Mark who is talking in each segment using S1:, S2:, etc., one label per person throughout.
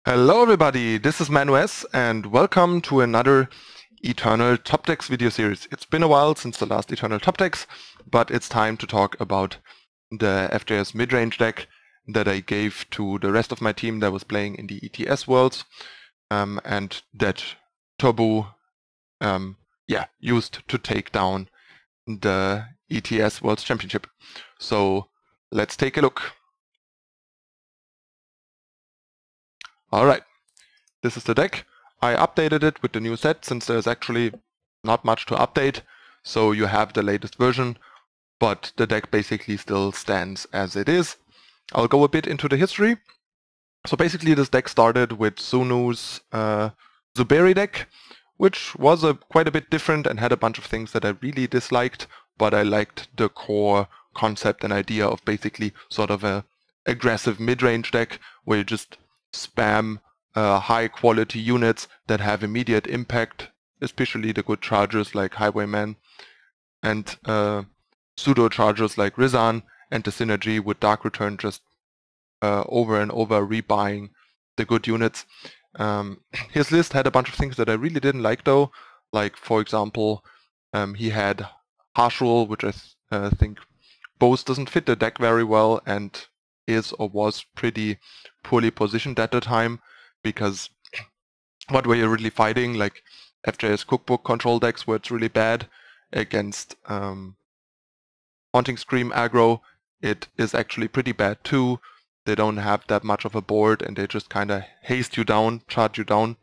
S1: Hello everybody, this is ManuS and welcome to another Eternal Top Decks video series. It's been a while since the last Eternal Top Decks, but it's time to talk about the FJS Midrange deck that I gave to the rest of my team that was playing in the ETS worlds and that Tobbo used to take down the ETS Worlds Championship. So let's take a look. Alright, this is the deck. I updated it with the new set since there's actually not much to update, so you have the latest version, but the deck basically still stands as it is. I'll go a bit into the history. So basically this deck started with Sunu's Zuberi deck, which was quite a bit different and had a bunch of things that I really disliked, but I liked the core concept and idea of basically sort of a aggressive mid-range deck where you just spam high quality units that have immediate impact, especially the good chargers like Highwayman and pseudo chargers like Rizahn, and the synergy with Dark Return just over and over rebuying the good units. His list had a bunch of things that I really didn't like though, like for example he had Harsh Rule, which I think both doesn't fit the deck very well and is or was pretty poorly positioned at the time, because what were you really fighting? Like FJS cookbook control decks where it's really bad against Haunting Scream aggro. It is actually pretty bad too. They don't have that much of a board and they just kind of haste you down, charge you down.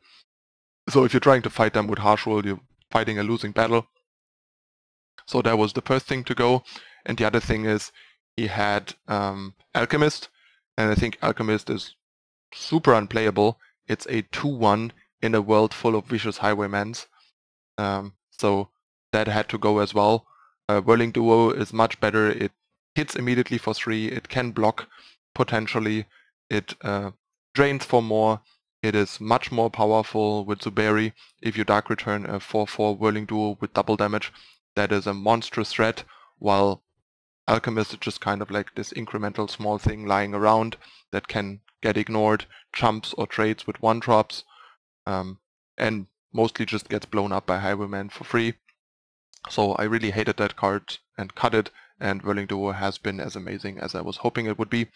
S1: So if you're trying to fight them with Harsh Rule, you're fighting a losing battle. So that was the first thing to go. And the other thing is he had Alchemist, and I think Alchemist is super unplayable. It's a 2-1 in a world full of vicious Highwaymans. So that had to go as well. Whirling Duo is much better. It hits immediately for 3. It can block potentially. It drains for more. It is much more powerful with Zuberi. If you Dark Return a 4-4 Whirling Duo with double damage, that is a monstrous threat, while Alchemist is just kind of like this incremental small thing lying around that can get ignored, jumps or trades with 1-drops, and mostly just gets blown up by Highwayman for free. So I really hated that card and cut it, and Whirling Duo has been as amazing as I was hoping it would be.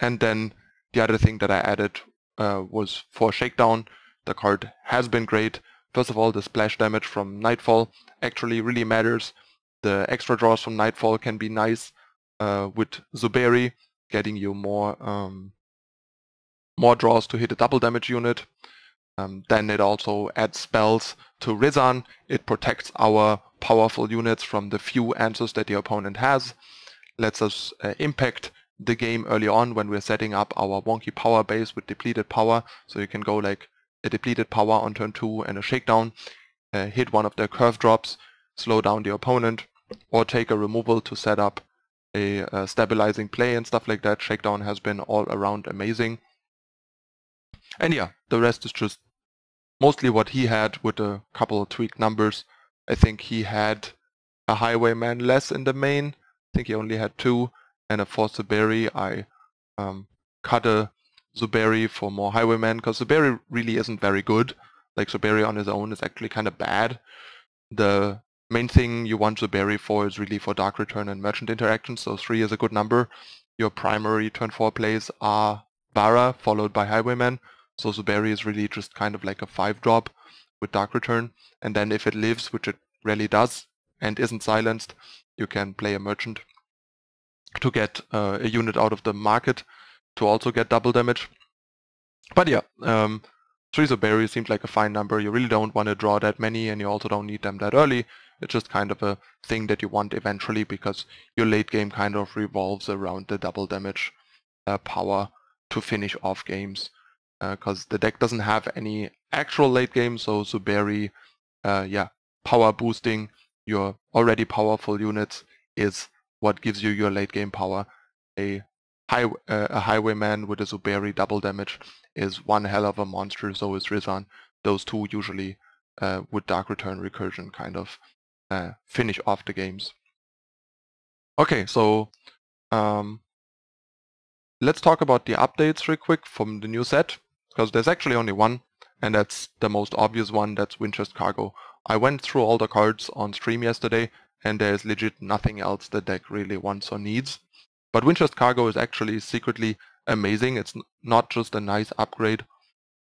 S1: And then the other thing that I added was for Shakedown. The card has been great. First of all, the splash damage from Nightfall actually really matters. The extra draws from Nightfall can be nice with Zuberi, getting you more draws to hit a double damage unit. Then it also adds spells to Rizahn. It protects our powerful units from the few answers that the opponent has. Lets us impact the game early on when we're setting up our wonky power base with depleted power. So you can go like a depleted power on turn 2 and a Shakedown, hit one of their curve drops, slow down the opponent, or take a removal to set up a stabilizing play and stuff like that. Shakedown has been all around amazing. And yeah, the rest is just mostly what he had with a couple of tweaked numbers. I think he had a Highwayman less in the main. I think he only had 2, and a for Zuberi I cut a Zuberi for more Highwayman, because Zuberi really isn't very good. Like Zuberi on his own is actually kind of bad. The main thing you want Zuberi for is really for Dark Return and Merchant interactions, so 3 is a good number. Your primary turn 4 plays are Vara followed by Highwayman, so Zuberi is really just kind of like a 5-drop with Dark Return, and then if it lives, which it rarely does, and isn't silenced, you can play a Merchant to get a unit out of the market to also get double damage. But yeah, 3 Zuberi seems like a fine number. You really don't want to draw that many, and you also don't need them that early. It's just kind of a thing that you want eventually, because your late game kind of revolves around the double damage power to finish off games. Because the deck doesn't have any actual late game, so Zuberi, power boosting your already powerful units is what gives you your late game power. A Highwayman with a Zuberi double damage is one hell of a monster, so is Rizahn. Those two usually with Dark Return Recursion kind of finish off the games. Okay, so let's talk about the updates real quick from the new set. because there's actually only one, and that's the most obvious one, that's Winchest Cargo. I went through all the cards on stream yesterday, and there's legit nothing else the deck really wants or needs. But Winchest Cargo is actually secretly amazing. It's not just a nice upgrade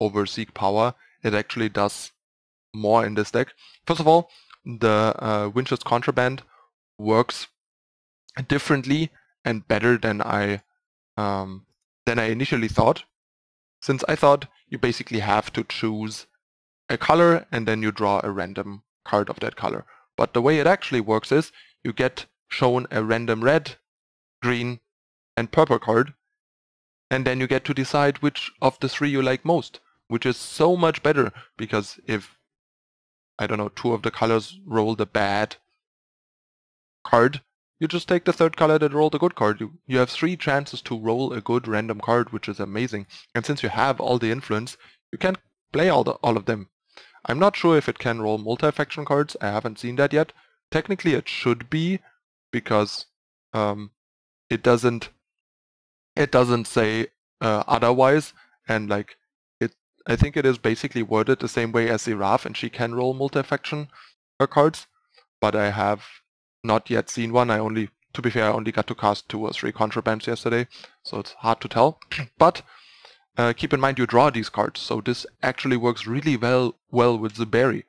S1: over Seek Power, it actually does more in this deck. First of all, the Winchest Contraband works differently and better than I initially thought, since I thought you basically have to choose a color and then you draw a random card of that color. But the way it actually works is you get shown a random red, green, and purple card, and then you get to decide which of the three you like most, which is so much better, because if, I don't know, two of the colors roll the bad card, you just take the third color that rolled a good card. You have 3 chances to roll a good random card, which is amazing. And since you have all the influence, you can play all of them. I'm not sure if it can roll multi-faction cards. I haven't seen that yet. Technically it should be, because it doesn't say otherwise, and like I think it is basically worded the same way as Ziraf, and she can roll multi-faction cards, but I have not yet seen one. To be fair, I only got to cast 2 or 3 contrabands yesterday, so it's hard to tell. But keep in mind you draw these cards, so this actually works really well with Zuberi.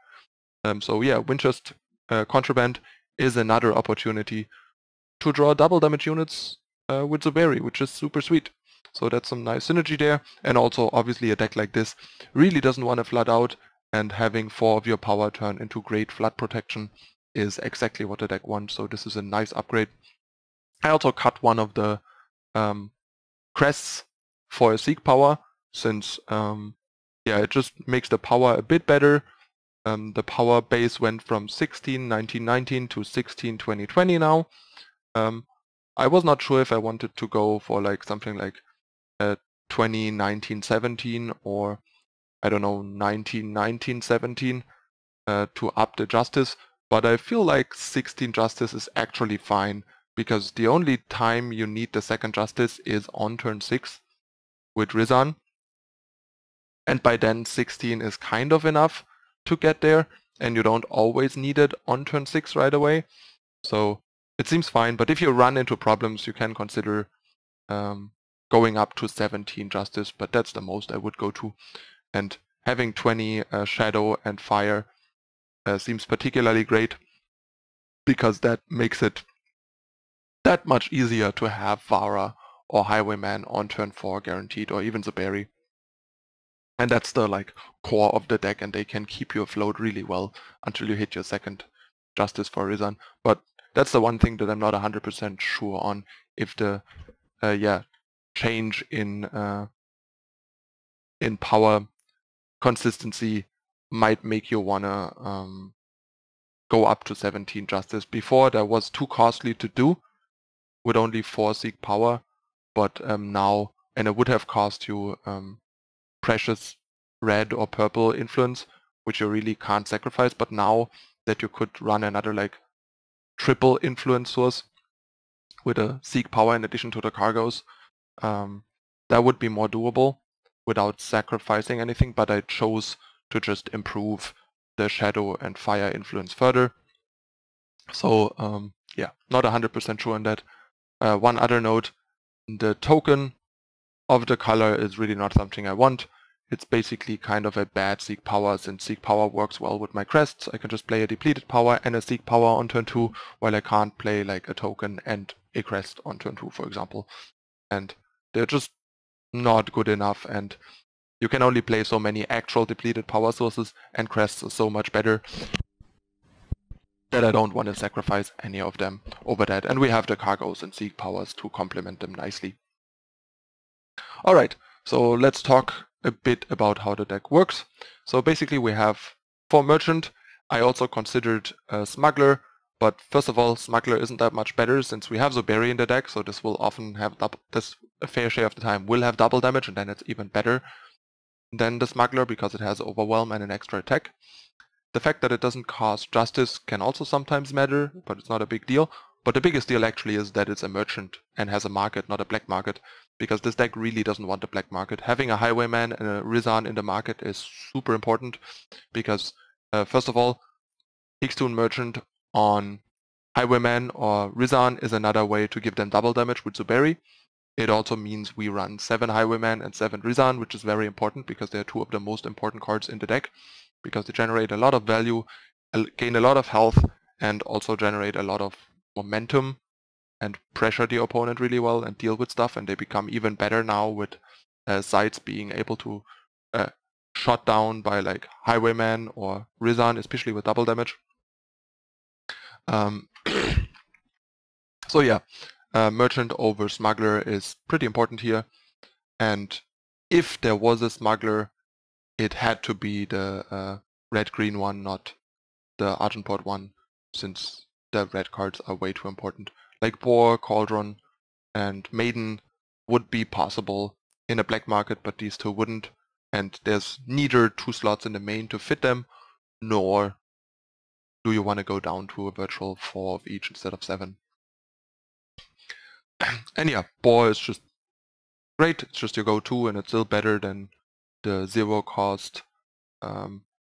S1: So yeah, Winchest Contraband is another opportunity to draw double damage units with Zuberi, which is super sweet. So that's some nice synergy there, and also obviously a deck like this really doesn't want to flood out, and having 4 of your power turn into great flood protection is exactly what the deck wants, so this is a nice upgrade. I also cut one of the crests for a Seek Power, since yeah, it just makes the power a bit better. The power base went from 16 1919 to 16 2020 now. I was not sure if I wanted to go for like something like 20 1917 or I don't know 19 1917 to up the justice, but I feel like 16 justice is actually fine, because the only time you need the second justice is on turn 6 with Rizahn, and by then 16 is kind of enough to get there, and you don't always need it on turn 6 right away, so it seems fine. But if you run into problems, you can consider going up to 17 justice, but that's the most I would go to. And having 20 shadow and fire seems particularly great, because that makes it that much easier to have Vara or Highwayman on turn 4 guaranteed, or even Zuberi. And that's the like core of the deck, and they can keep you afloat really well until you hit your second justice for Rizahn. But that's the one thing that I'm not 100% sure on, if the change in power consistency might make you wanna go up to 17 justice. Before that was too costly to do with only 4 Seek Power, but now, and it would have cost you precious red or purple influence, which you really can't sacrifice, but now that you could run another like triple influence source with a Seek Power in addition to the cargoes, that would be more doable without sacrificing anything, but I chose to just improve the shadow and fire influence further. So yeah, not 100% sure on that. One other note, the token of the color is really not something I want. It's basically kind of a bad Seek Power, since Seek Power works well with my crests. I can just play a depleted power and a Seek Power on turn 2, while I can't play like a token and a crest on turn 2, for example. And they're just not good enough, and you can only play so many actual depleted power sources, and crests are so much better that I don't want to sacrifice any of them over that. And we have the cargoes and Seek Powers to complement them nicely. Alright, so let's talk a bit about how the deck works. So basically we have for Merchant. I also considered Smuggler, but first of all, Smuggler isn't that much better since we have Zuberi in the deck, so this will often have a fair share of the time will have double damage, and then it's even better than the Smuggler because it has Overwhelm and an extra attack. The fact that it doesn't cost Justice can also sometimes matter, but it's not a big deal. But the biggest deal actually is that it's a Merchant and has a market, not a black market, because this deck really doesn't want the black market. Having a Highwayman and a Rizahn in the market is super important, because first of all, Hickstone Merchant on Highwayman or Rizahn is another way to give them double damage with Zuberi. It also means we run 7 Highwayman and 7 Rizahn, which is very important because they're 2 of the most important cards in the deck, because they generate a lot of value, gain a lot of health, and also generate a lot of momentum and pressure the opponent really well and deal with stuff, and they become even better now with sides being able to shot down by like Highwayman or Rizahn, especially with double damage. So yeah, Merchant over Smuggler is pretty important here, and if there was a Smuggler, it had to be the red-green one, not the Argenport one, since the red cards are way too important. Like Boar, Cauldron, and Maiden would be possible in a black market, but these 2 wouldn't, and there's neither 2 slots in the main to fit them, nor do you want to go down to a virtual 4 of each instead of 7. And yeah, Boar is just great, it's just your go-to, and it's still better than the 0 cost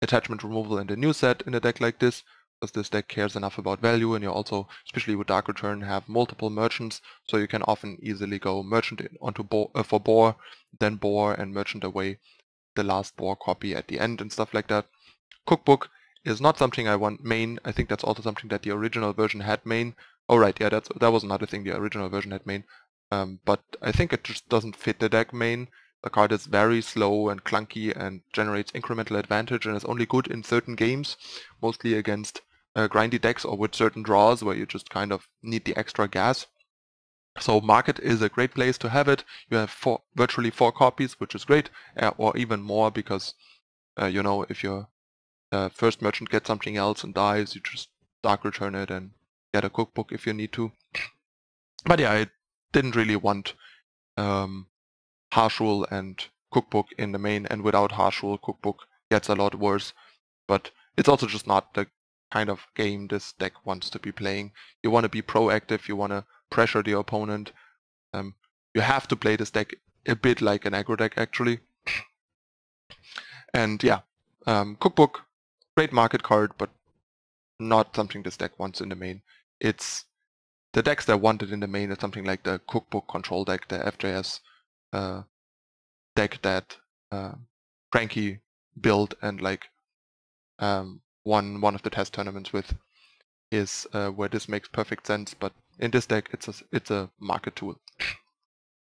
S1: attachment removal in the new set in a deck like this, because this deck cares enough about value, and you also, especially with Dark Return, have multiple merchants, so you can often easily go Merchant onto for Boar, then Boar and Merchant away the last Boar copy at the end and stuff like that. Cookbook is not something I want main. I think that's also something that the original version had main. Oh right, yeah, that was another thing the original version had main. But I think it just doesn't fit the deck main. The card is very slow and clunky and generates incremental advantage and is only good in certain games, mostly against grindy decks or with certain draws where you just kind of need the extra gas. So market is a great place to have it. You have virtually 4 copies, which is great, or even more, because you know, if your first merchant gets something else and dies, you just Dark Return it and get a cookbook if you need to. But yeah, I didn't really want Harsh Rule and Cookbook in the main, and without Harsh Rule, Cookbook gets a lot worse. But it's also just not the kind of game this deck wants to be playing. You want to be proactive, you want to pressure the opponent. You have to play this deck a bit like an aggro deck, actually. And yeah, Cookbook, great market card, but not something this deck wants in the main. It's the decks that want it in the main is something like the Cookbook control deck, the FJS deck that Cranky built and like won one of the test tournaments with, is where this makes perfect sense. But in this deck, it's a market tool.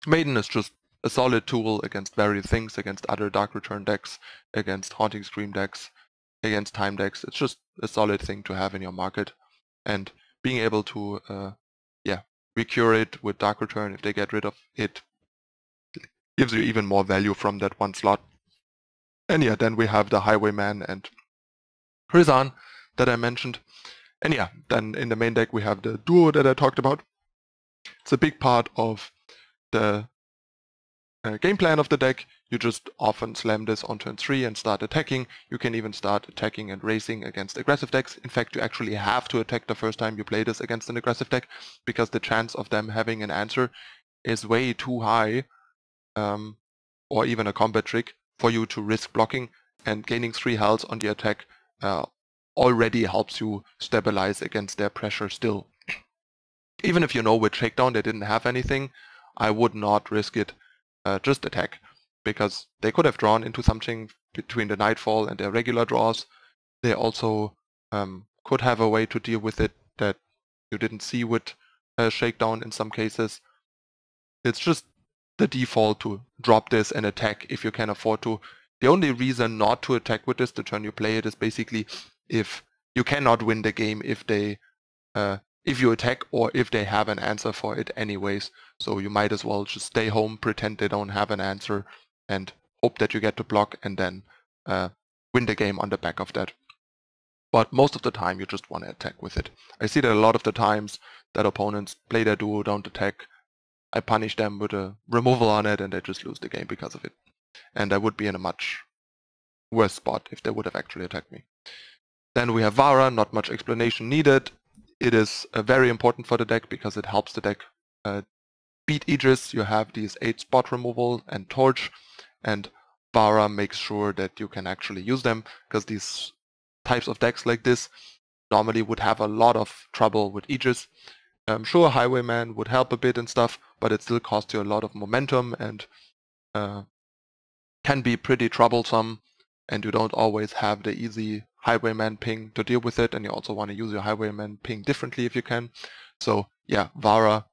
S1: Maiden is just a solid tool against various things, against other Dark Return decks, against Haunting Scream decks, against time decks. It's just a solid thing to have in your market, and being able to recure it with Dark Return if they get rid of it gives you even more value from that one slot. And yeah, then we have the Highwayman and Rizahn that I mentioned. And yeah, then in the main deck we have the duo that I talked about. It's a big part of the game plan of the deck. You just often slam this on turn 3 and start attacking. You can even start attacking and racing against aggressive decks. In fact, you actually have to attack the first time you play this against an aggressive deck, because the chance of them having an answer is way too high, or even a combat trick, for you to risk blocking, and gaining 3 health on the attack already helps you stabilize against their pressure still. Even if you know with Shakedown they didn't have anything, I would not risk it. Just attack, because they could have drawn into something between the Nightfall and their regular draws. They also could have a way to deal with it that you didn't see with Shakedown in some cases. It's just the default to drop this and attack if you can afford to. The only reason not to attack with this the turn you play it is basically if you cannot win the game if they if you attack, or if they have an answer for it anyways. So you might as well just stay home, pretend they don't have an answer, and hope that you get to block, and then win the game on the back of that. But most of the time you just want to attack with it. I see that a lot of the times that opponents play their duo, don't attack. I punish them with a removal on it, and they just lose the game because of it. And I would be in a much worse spot if they would have actually attacked me. Then we have Vara, not much explanation needed. It is very important for the deck because it helps the deck beat Aegis, you have these 8 spot removal and torch, and Vara makes sure that you can actually use them, because these types of decks like this normally would have a lot of trouble with Aegis. Sure, Highwayman would help a bit and stuff, but it still costs you a lot of momentum and can be pretty troublesome, and you don't always have the easy Highwayman ping to deal with it, and you also want to use your Highwayman ping differently if you can. So yeah, Vara,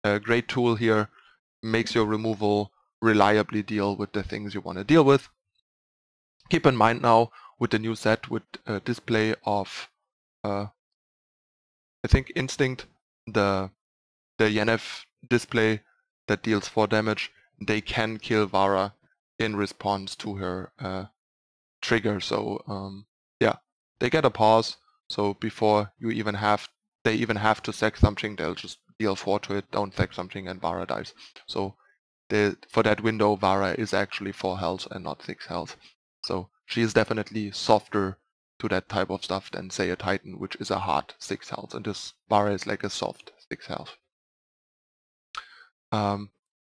S1: a great tool here, makes your removal reliably deal with the things you want to deal with. Keep in mind now, with the new set, with display of, I think Instinct, the Yennefer display that deals 4 damage, they can kill Vara in response to her trigger. So yeah, they get a pause. So before you even have, they even have to sack something, they'll just deal 4 to it, don't sack something, and Vara dies. So for that window, Vara is actually 4 health and not 6 health. So she is definitely softer to that type of stuff than, say, a Titan, which is a hard 6 health, and this Vara is like a soft 6 health.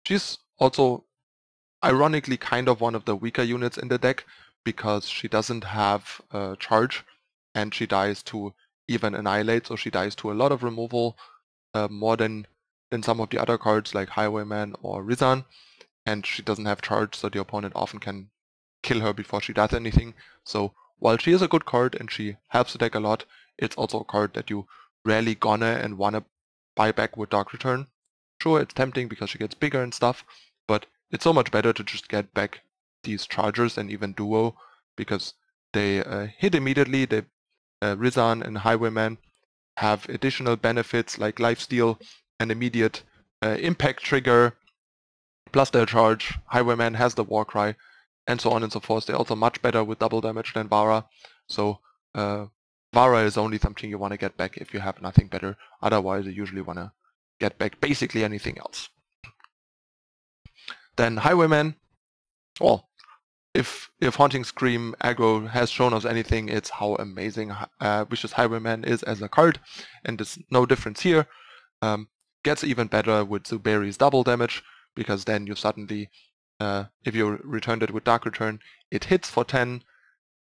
S1: She's also ironically kind of one of the weaker units in the deck, because she doesn't have charge, and she dies to even Annihilate, so she dies to a lot of removal, more than some of the other cards like Highwayman or Rizahn, and she doesn't have charge, so the opponent often can kill her before she does anything. So while she is a good card and she helps the deck a lot, it's also a card that you rarely gonna and wanna buy back with Dark Return. Sure, it's tempting because she gets bigger and stuff, but it's so much better to just get back these chargers and even Duo, because they hit immediately. They Rizahn and Highwayman have additional benefits like lifesteal and immediate impact trigger, plus their charge. Highwayman has the Warcry, and so on and so forth. They're also much better with double damage than Vara. So Vara is only something you want to get back if you have nothing better. Otherwise, you usually want to get back basically anything else. Then Highwayman, well, if Haunting Scream aggro has shown us anything, it's how amazing Winchest Highwayman is as a card, and there's no difference here. Gets even better with Zuberi's double damage, because then you suddenly, if you returned it with Dark Return, it hits for 10,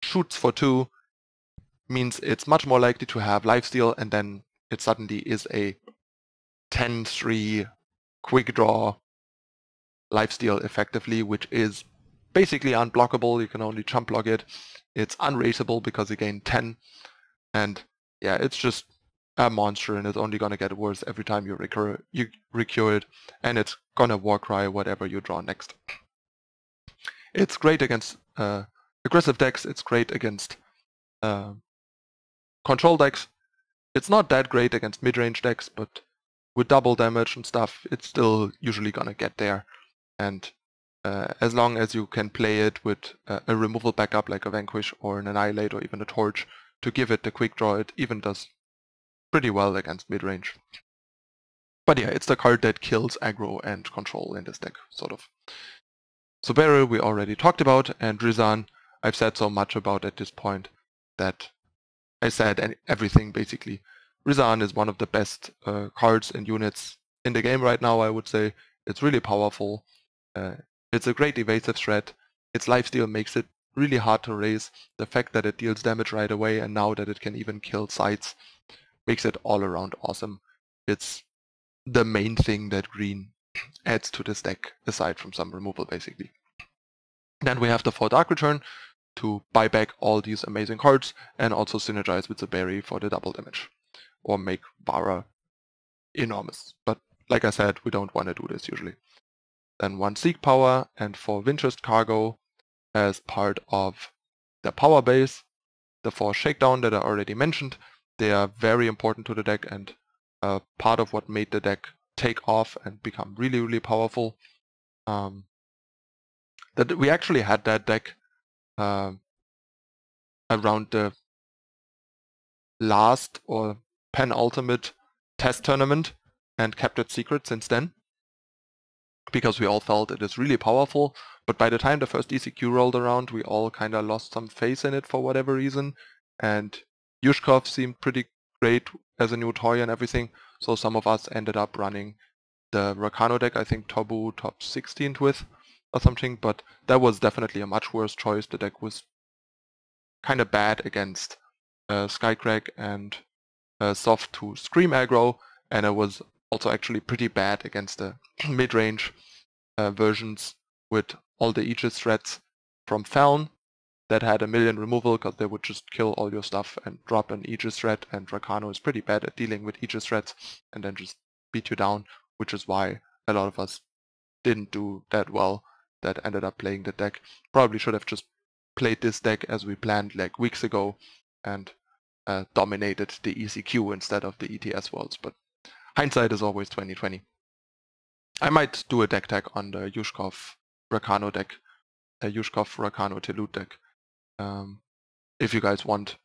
S1: shoots for 2, means it's much more likely to have lifesteal, and then it suddenly is a 10-3 quick draw lifesteal effectively, which is basically unblockable. You can only jump block it. It's unraceable because you gain 10, and yeah, it's just a monster, and it's only gonna get worse every time you recur it, and it's gonna Warcry whatever you draw next. It's great against aggressive decks. It's great against control decks. It's not that great against mid-range decks, but with double damage and stuff, it's still usually gonna get there. And as long as you can play it with a removal backup like a Vanquish or an Annihilate or even a Torch to give it the quick draw, it even does pretty well against mid-range. But yeah, it's the card that kills aggro and control in this deck, sort of. Zuberi we already talked about, and Rizahn I've said so much about at this point that I said everything basically. Rizahn is one of the best cards and units in the game right now, I would say. It's really powerful. It's a great evasive threat. Its lifesteal makes it really hard to raise. The fact that it deals damage right away, and now that it can even kill sites, makes it all around awesome. It's the main thing that green adds to this deck, aside from some removal basically. Then we have the 4 Dark Return to buy back all these amazing cards, and also synergize with Zuberi for the double damage, or make Vara enormous. But like I said, we don't want to do this usually. Then 1 Seek Power, and 4 Winchest Cargo as part of the power base. The 4 Shakedown that I already mentioned, they are very important to the deck, and part of what made the deck take off and become really, really powerful. That we actually had that deck around the last or penultimate test tournament, and kept it secret since then, because we all felt it is really powerful. But by the time the first ECQ rolled around, we all kind of lost some faith in it for whatever reason, and Yushkov seemed pretty great as a new toy and everything, so some of us ended up running the Rakano deck I think Tobbo top 16th with or something, but that was definitely a much worse choice. The deck was kind of bad against Skycrack and soft to Scream aggro, and it was also actually pretty bad against the mid-range versions with all the Aegis threats from Feln that had a million removal because they would just kill all your stuff and drop an Aegis threat, and Rakano is pretty bad at dealing with Aegis threats and then just beat you down, which is why a lot of us didn't do that well that ended up playing the deck. Probably should have just played this deck as we planned like weeks ago and dominated the ECQ instead of the ETS worlds, but hindsight is always 20/20. I might do a deck tag on the Yushkov Rakano deck, a Yushkov Rakano Telut deck, if you guys want.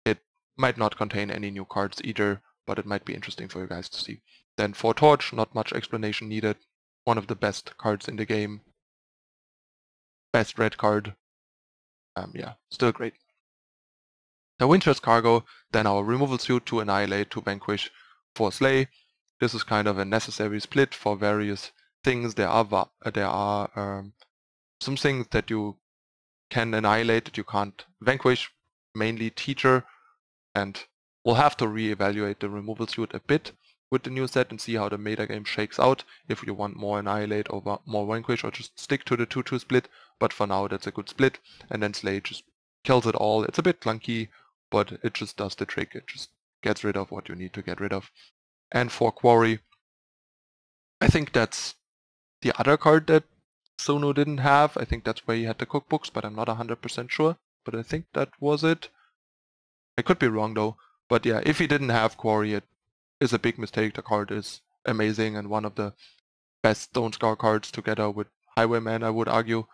S1: It might not contain any new cards either, but it might be interesting for you guys to see. Then for Torch, not much explanation needed. One of the best cards in the game. Best red card. Yeah, still great. The Winchest Cargo, then our removal suit to Annihilate, to Vanquish, for Slay. This is kind of a necessary split for various things. There are some things that you can annihilate that you can't vanquish, mainly Teacher, and we'll have to re-evaluate the removal suit a bit with the new set and see how the metagame shakes out, if you want more Annihilate over more Vanquish or just stick to the 2-2 split, but for now that's a good split, and then Slay just kills it all. It's a bit clunky, but it just does the trick. It just gets rid of what you need to get rid of. And for Quarry, I think that's the other card that Sonu didn't have. I think that's where he had the cookbooks, but I'm not 100% sure. But I think that was it. I could be wrong though. But yeah, if he didn't have Quarry, it is a big mistake. The card is amazing and one of the best Stone Scar cards together with Highwayman, I would argue.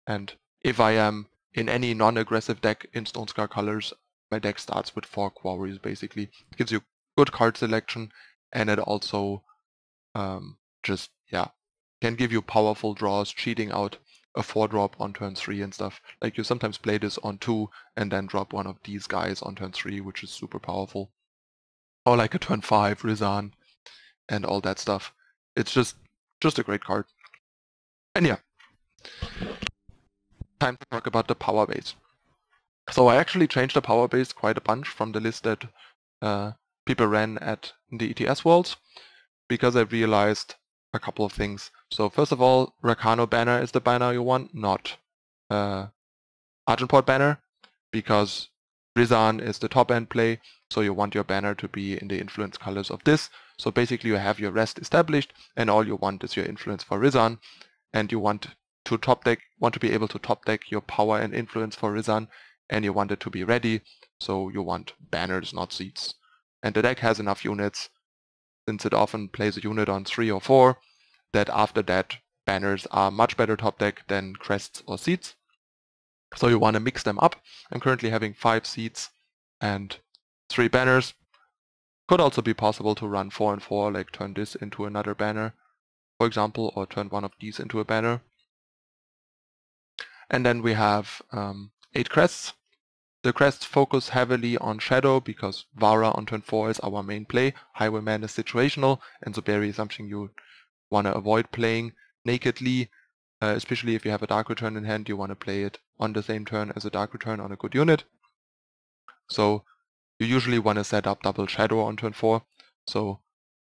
S1: And if I am in any non-aggressive deck in Stone Scar colors, my deck starts with 4 Quarries basically. It gives you good card selection, and it also just, yeah, can give you powerful draws, cheating out a 4-drop on turn 3 and stuff. Like you sometimes play this on 2 and then drop one of these guys on turn 3, which is super powerful. Or like a turn 5 Rizahn and all that stuff. It's just a great card. And yeah, time to talk about the power base. So I actually changed the power base quite a bunch from the list that people ran at the ETS worlds, because I realized a couple of things. So first of all, Rakano banner is the banner you want, not Argenport banner, because Rizahn is the top end play, so you want your banner to be in the influence colors of this. So basically you have your rest established and all you want is your influence for Rizahn, and you want to be able to top deck your power and influence for Rizahn, and you want it to be ready, so you want banners, not seats. And the deck has enough units, since it often plays a unit on 3 or 4, that after that banners are much better top deck than crests or seats. So you want to mix them up. I'm currently having 5 seats and 3 banners. Could also be possible to run 4 and 4, like turn this into another banner, for example, or turn one of these into a banner. And then we have 8 crests. The crests focus heavily on Shadow, because Vara on turn 4 is our main play, Highwayman is situational, and Zuberi is something you want to avoid playing nakedly, especially if you have a Dark Return in hand. You want to play it on the same turn as a Dark Return on a good unit. So you usually want to set up double Shadow on turn 4, so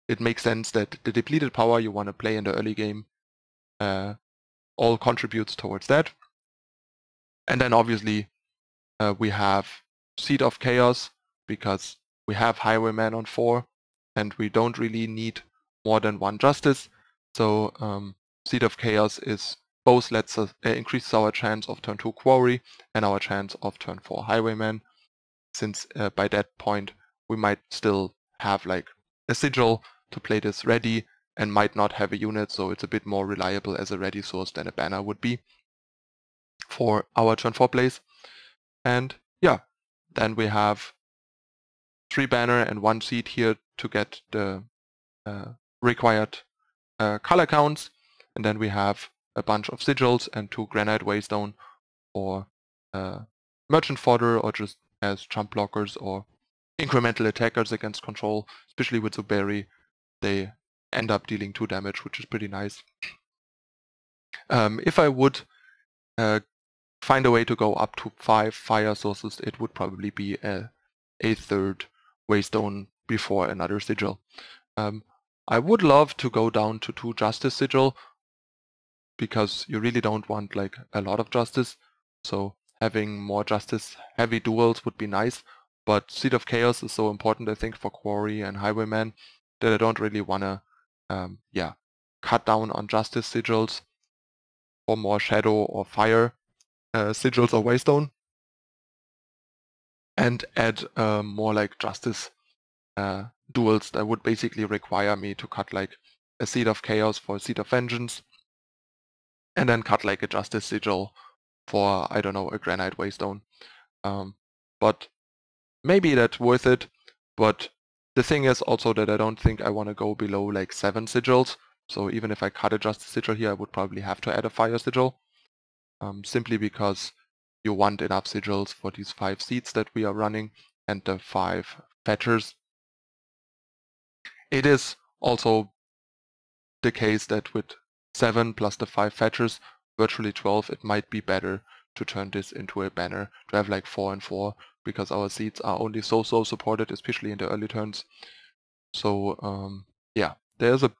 S1: it makes sense that the depleted power you want to play in the early game all contributes towards that. And then obviously we have Seed of Chaos, because we have Highwayman on 4 and we don't really need more than 1 Justice. So Seed of Chaos is both lets us increases our chance of turn 2 Quarry and our chance of turn 4 Highwayman, since by that point we might still have like a sigil to play this ready and might not have a unit, so it's a bit more reliable as a ready source than a banner would be for our turn 4 plays. And yeah, then we have 3 banner and 1 seed here to get the required color counts, and then we have a bunch of sigils and 2 granite waystone or merchant fodder, or just as jump blockers or incremental attackers against control. Especially with Zuberi, they end up dealing 2 damage, which is pretty nice. If I would find a way to go up to 5 fire sources, it would probably be a 3rd Waystone before another Sigil. I would love to go down to 2 Justice Sigil, because you really don't want like a lot of Justice, so having more Justice heavy duels would be nice, but Seed of Chaos is so important, I think, for Quarry and Highwayman, that I don't really want to cut down on Justice Sigils for more Shadow or Fire Sigils or Waystone, and add more like Justice duels that would basically require me to cut like a Seed of Chaos for a Seed of Vengeance, and then cut like a Justice Sigil for, I don't know, a Granite Waystone. But maybe that's worth it, but the thing is also that I don't think I want to go below like 7 Sigils, so even if I cut a Justice Sigil here, I would probably have to add a Fire Sigil, simply because you want enough Sigils for these 5 seeds that we are running, and the 5 fetchers. It is also the case that with 7 plus the 5 fetchers, virtually 12, it might be better to turn this into a banner, to have like 4 and 4, because our seeds are only so supported, especially in the early turns. So yeah, there's a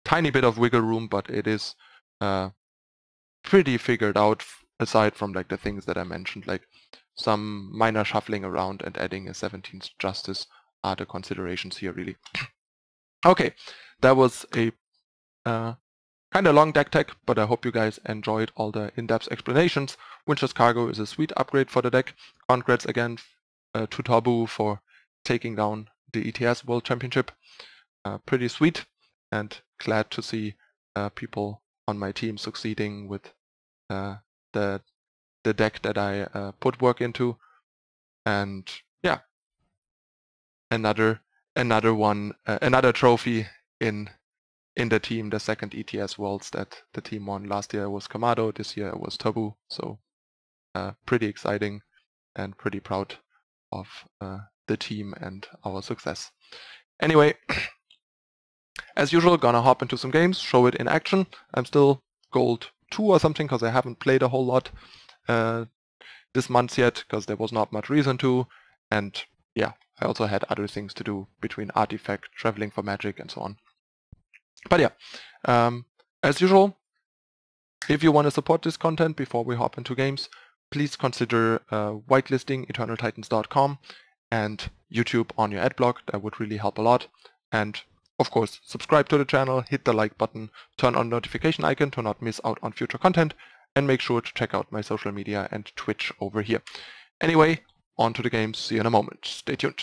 S1: tiny bit of wiggle room, but it is pretty figured out, aside from like the things that I mentioned, like some minor shuffling around and adding a 17th Justice are the considerations here, really. Okay, that was a kind of long deck tech, but I hope you guys enjoyed all the in-depth explanations. Winchest Cargo is a sweet upgrade for the deck. Congrats again to Tobbo for taking down the ETS World Championship. Pretty sweet, and glad to see people on my team succeeding with the deck that I put work into. And yeah, another trophy in the team. The second ETS Worlds that the team won. Last year was Kamado, this year it was Tobbo, so pretty exciting and pretty proud of the team and our success. Anyway, as usual, gonna hop into some games, show it in action. I'm still gold 2 or something because I haven't played a whole lot this month yet, because there was not much reason to, and yeah, I also had other things to do between Artifact, traveling for magic, and so on. But yeah, as usual, if you want to support this content before we hop into games, please consider whitelisting eternaltitans.com and YouTube on your adblock. That would really help a lot. And of course, subscribe to the channel, hit the like button, turn on the notification icon to not miss out on future content, and make sure to check out my social media and Twitch over here. Anyway, on to the games. See you in a moment. Stay tuned.